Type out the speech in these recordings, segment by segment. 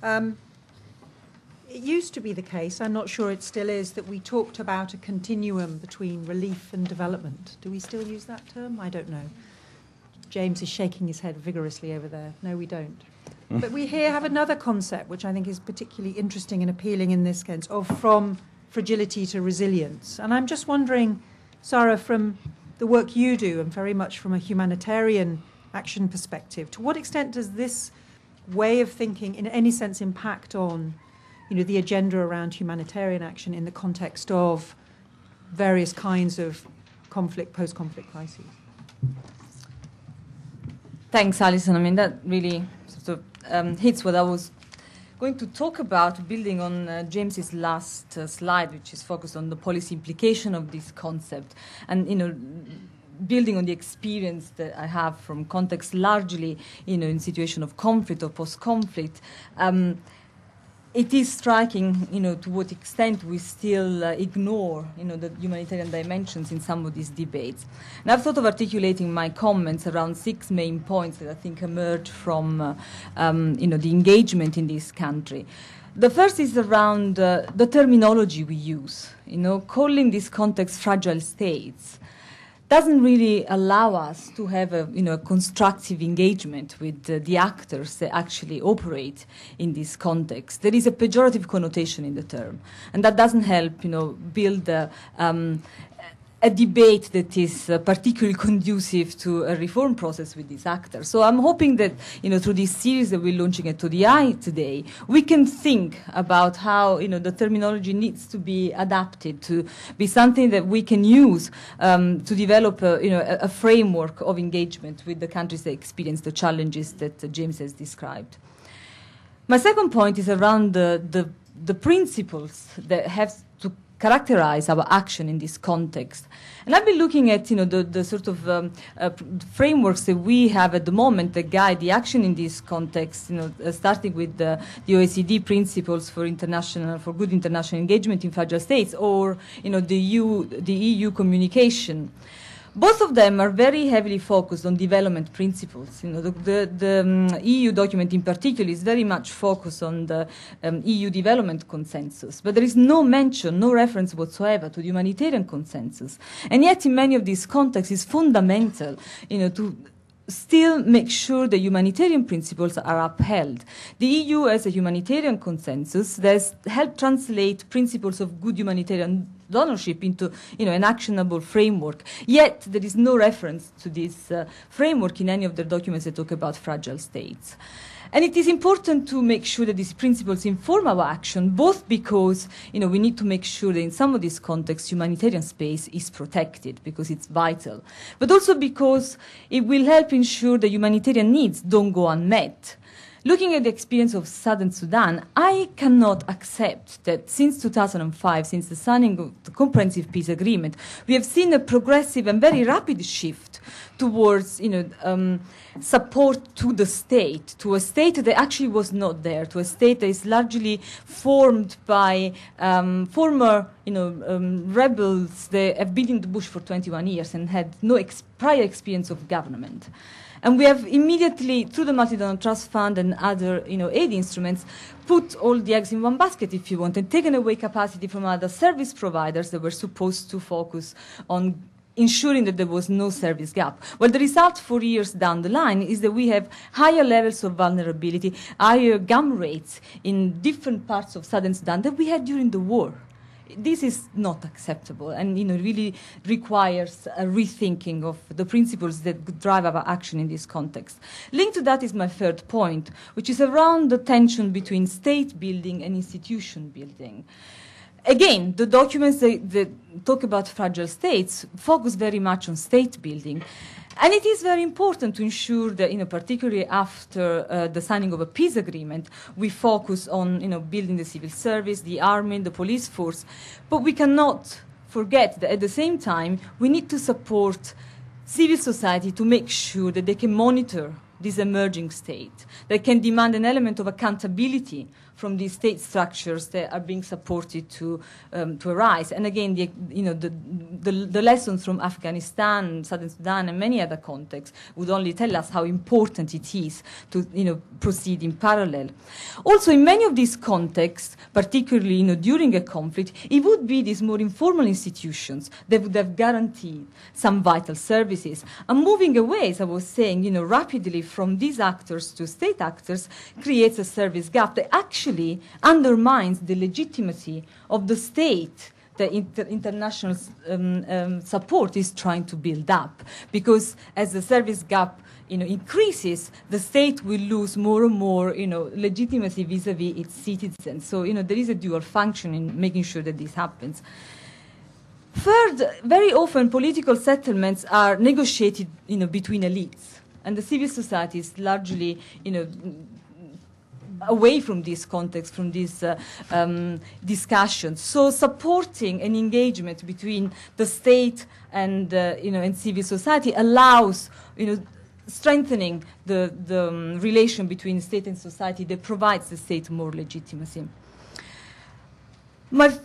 It used to be the case, I'm not sure it still is, that we talked about a continuum between relief and development. Do we still use that term? I don't know. James is shaking his head vigorously over there. No, we don't. But we here have another concept, which I think is particularly interesting and appealing in this sense, of from fragility to resilience. And I'm just wondering, Sara, from the work you do, and very much from a humanitarian action perspective, to what extent does this way of thinking in any sense impact on, you know, the agenda around humanitarian action in the context of various kinds of conflict, post-conflict crises? Thanks, Alison. I mean, that really sort of hits what I was going to talk about, building on James's last slide, which is focused on the policy implication of this concept, and, you know, building on the experience that I have from context largely, you know, in situation of conflict or post-conflict. It is striking, you know, to what extent we still ignore, you know, the humanitarian dimensions in some of these debates. And I've thought of articulating my comments around 6 main points that I think emerge from, you know, the engagement in this country. The first is around the terminology we use. You know, calling this context fragile states doesn't really allow us to have a, you know, constructive engagement with the actors that actually operate in this context. There is a pejorative connotation in the term, and that doesn't help, you know, build a debate that is particularly conducive to a reform process with these actors. So I'm hoping that, you know, through this series that we're launching at ODI today, we can think about how, you know, the terminology needs to be adapted to be something that we can use to develop a, you know, a framework of engagement with the countries that experience the challenges that James has described. My second point is around the principles that have to characterize our action in this context. And I've been looking at, you know, the sort of frameworks that we have at the moment that guide the action in this context, you know, starting with the OECD principles for good international engagement in fragile states, or, you know, the EU communication. Both of them are very heavily focused on development principles. You know, the EU document in particular is very much focused on the EU development consensus, but there is no mention, no reference whatsoever to the humanitarian consensus. And yet, in many of these contexts, it's fundamental, you know, to still make sure the humanitarian principles are upheld. The EU has a humanitarian consensus that has helped translate principles of good humanitarian donorship into, you know, an actionable framework. Yet there is no reference to this framework in any of the documents that talk about fragile states. And it is important to make sure that these principles inform our action, both because, you know, we need to make sure that in some of these contexts, humanitarian space is protected because it's vital, but also because it will help ensure that humanitarian needs don't go unmet. Looking at the experience of Southern Sudan, I cannot accept that since 2005, since the signing of the Comprehensive Peace Agreement, we have seen a progressive and very rapid shift towards, you know, support to the state, to a state that actually was not there, to a state that is largely formed by former, you know, rebels that have been in the bush for 21 years and had no prior experience of government. And we have immediately, through the Multi-Donor Trust Fund and other, you know, aid instruments, put all the eggs in one basket, if you want, and taken away capacity from other service providers that were supposed to focus on ensuring that there was no service gap. Well, the result 4 years down the line is that we have higher levels of vulnerability, higher gun rates in different parts of Southern Sudan than we had during the war. This is not acceptable, and, you know, really requires a rethinking of the principles that drive our action in this context. Linked to that is my third point, which is around the tension between state building and institution building. Again, the documents that talk about fragile states focus very much on state building. And it is very important to ensure that, you know, particularly after the signing of a peace agreement, we focus on, you know, building the civil service, the army, the police force. But we cannot forget that at the same time, we need to support civil society to make sure that they can monitor this emerging state, that can demand an element of accountability from these state structures that are being supported to arise. And again, the lessons from Afghanistan, Southern Sudan, and many other contexts would only tell us how important it is to proceed in parallel. Also, in many of these contexts, particularly during a conflict, it would be these more informal institutions that would have guaranteed some vital services. And moving away, as I was saying, rapidly from these actors to state actors creates a service gap that actually undermines the legitimacy of the state that international support is trying to build up. Because as the service gap increases, the state will lose more and more legitimacy vis-a-vis its citizens. So there is a dual function in making sure that this happens. Third, very often political settlements are negotiated between elites, and the civil society is largely away from this context, from these discussions. So supporting an engagement between the state and and civil society allows strengthening the relation between state and society that provides the state more legitimacy. My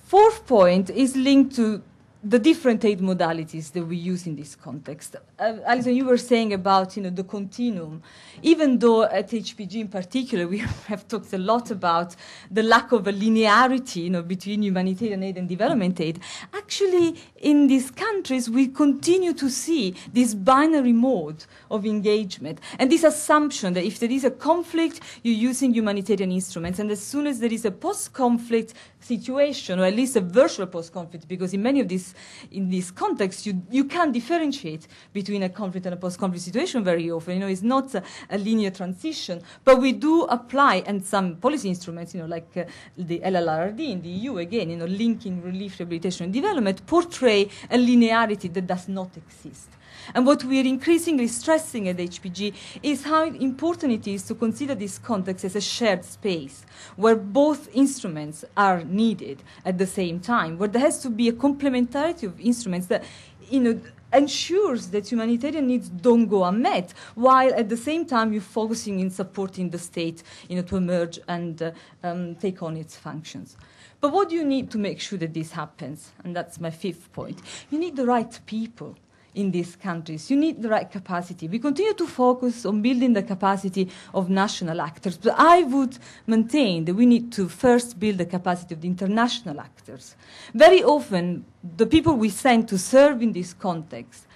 fourth point is linked to the different aid modalities that we use in this context. Alison, you were saying about the continuum. Even though at HPG in particular we have talked a lot about the lack of a linearity between humanitarian aid and development aid, actually in these countries we continue to see this binary mode of engagement and this assumption that if there is a conflict, you're using humanitarian instruments, and as soon as there is a post-conflict situation, or at least a virtual post-conflict, because in many of these in this context, you can't differentiate between a conflict and a post-conflict situation very often. It's not a linear transition, but we do apply, and some policy instruments, like the LLRRD in the EU, again, linking relief, rehabilitation, and development, portray a linearity that does not exist. And what we are increasingly stressing at HPG is how important it is to consider this context as a shared space, where both instruments are needed at the same time, where there has to be a complementarity of instruments that ensures that humanitarian needs don't go unmet, while at the same time you're focusing in supporting the state to emerge and take on its functions. But what do you need to make sure that this happens? And that's my fifth point. You need the right people in these countries. You need the right capacity. We continue to focus on building the capacity of national actors, but I would maintain that we need to first build the capacity of the international actors. Very often, the people we send to serve in this context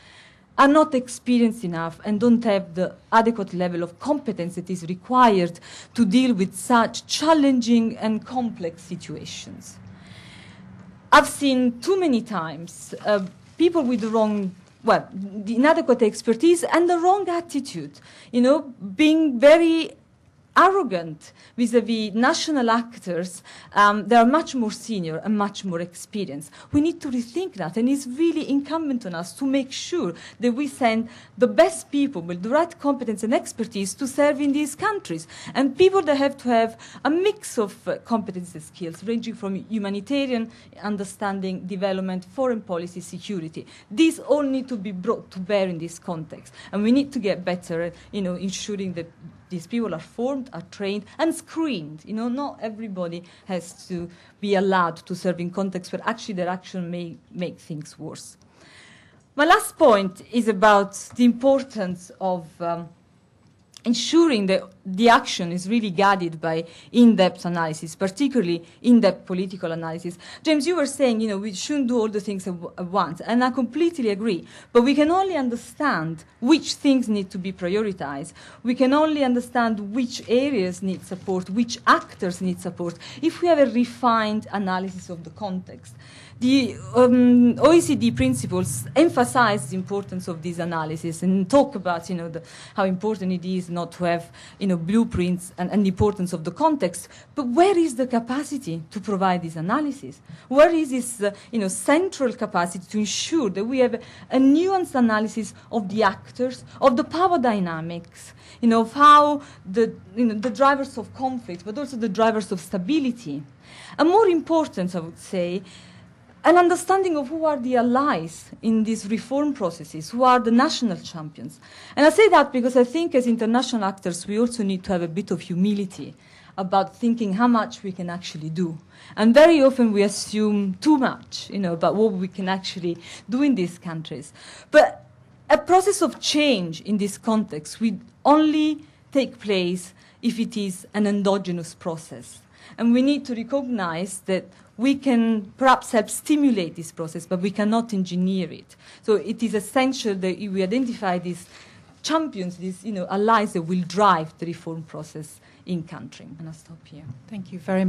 are not experienced enough and don't have the adequate level of competence that is required to deal with such challenging and complex situations. I've seen too many times people with the inadequate expertise and the wrong attitude, being very arrogant vis-a-vis national actors. They are much more senior and much more experienced. We need to rethink that, and it's really incumbent on us to make sure that we send the best people with the right competence and expertise to serve in these countries, and people that have to have a mix of competences and skills, ranging from humanitarian understanding, development, foreign policy, security. These all need to be brought to bear in this context, and we need to get better at ensuring that these people are formed, are trained, and screened. Not everybody has to be allowed to serve in contexts where actually their action may make things worse. My last point is about the importance of ensuring that the action is really guided by in-depth analysis, particularly in-depth political analysis. James, you were saying, we shouldn't do all the things at once, and I completely agree. But we can only understand which things need to be prioritized. We can only understand which areas need support, which actors need support, if we have a refined analysis of the context. The OECD principles emphasize the importance of this analysis and talk about, how important it is not to have, blueprints and the importance of the context. But where is the capacity to provide this analysis? Where is this, central capacity to ensure that we have a nuanced analysis of the actors, of the power dynamics, of how the drivers of conflict, but also the drivers of stability. And more important, I would say, an understanding of who are the allies in these reform processes, who are the national champions. And I say that because I think as international actors, we also need to have a bit of humility about thinking how much we can actually do. And very often we assume too much, about what we can actually do in these countries. But a process of change in this context will only take place if it is an endogenous process. And we need to recognize that we can perhaps help stimulate this process, but we cannot engineer it. So it is essential that we identify these champions, these allies that will drive the reform process in country. And I'll stop here. Thank you very much.